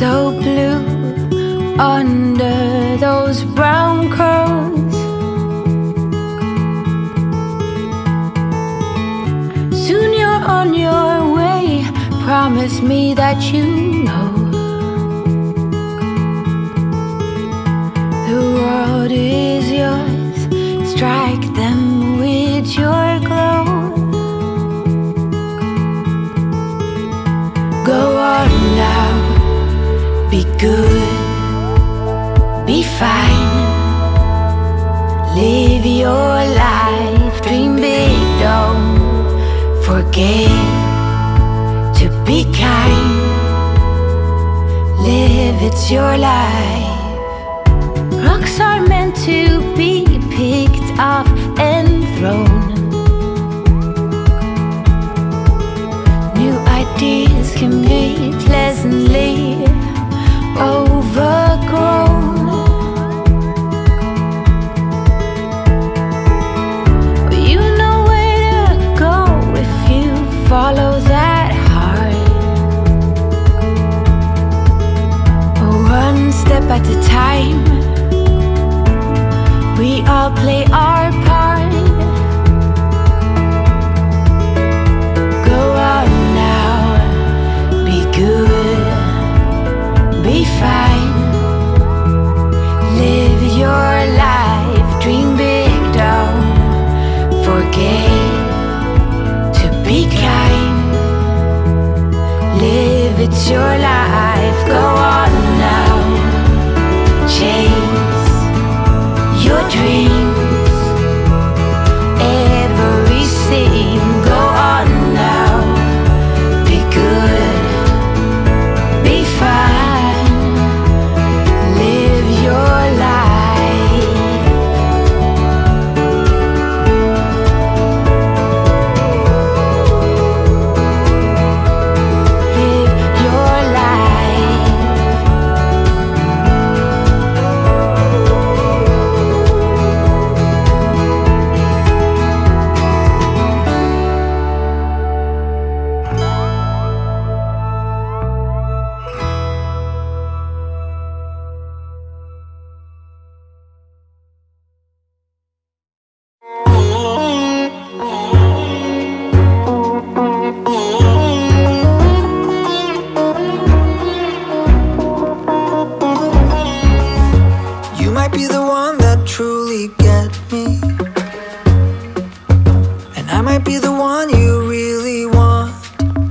so blue under those brown curls. Soon you're on your way, promise me that you know the world is yours. Strike them with your glow. Go on now, be good, be fine. Live your life, dream big, don't forget to be kind. Live, it's your life. Rocks are meant to be picked up and thrown. New ideas can be pleasantly overgrown. But you know where to go if you follow that heart. One step at a time, we all play our part. Go out now, be good, be fine. Live your life, dream big, don't forget to be kind. Live, it's your life. Go on now, chase your dreams, every scene. Go on now, be good, be fine. Live your life. Live your life. You might be the one that truly get me, and I might be the one you really want,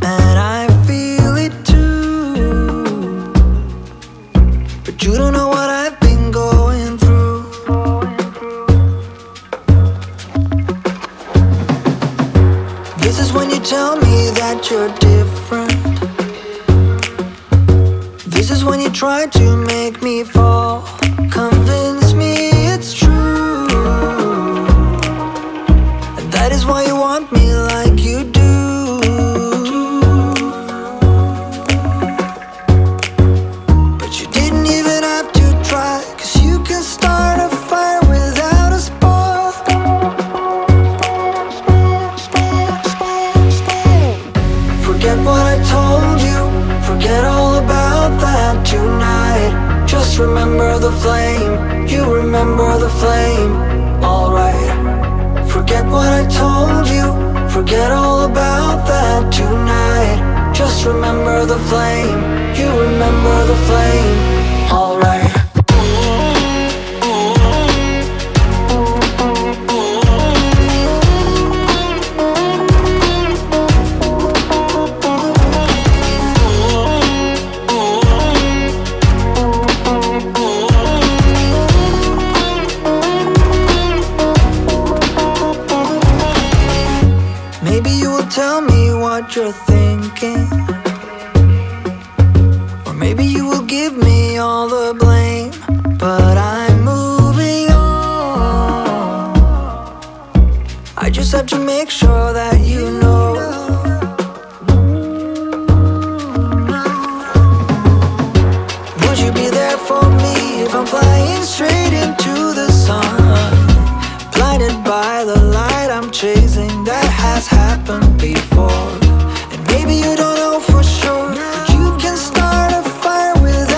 and I feel it too. But you don't know what I've been going through. This is when you tell me that you're different. This is when you try to make me fall. Convince me it's true, and that is why you want me like you do. But you didn't even have to try, 'cause you can start a fire without a spark. Forget what I told you, forget all about that tonight. Just remember the flame, you remember the flame, alright. Forget what I told you, forget all about that tonight. Just remember the flame, you remember the flame, alright. Maybe you will tell me what you're thinking, or maybe you will give me all the blame. But I'm moving on. I just have to make sure that you know. Would you be there for me if I'm flying straight into the sun? Blinded by the light I'm chasing, that has happened before. And maybe you don't know for sure, but you can start a fire with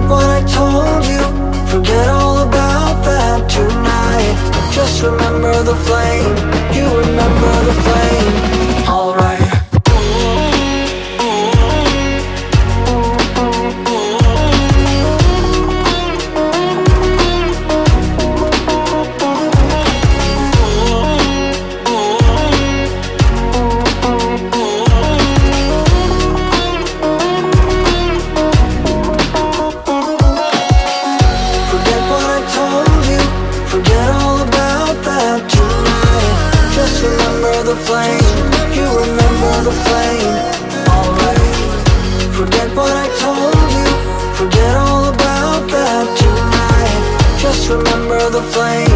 what I told you, forget all about that tonight. Just remember the flame, you remember the flame. Alright. The flame, you remember the flame. Alright. Forget what I told you, forget all about that tonight. Just remember the flame.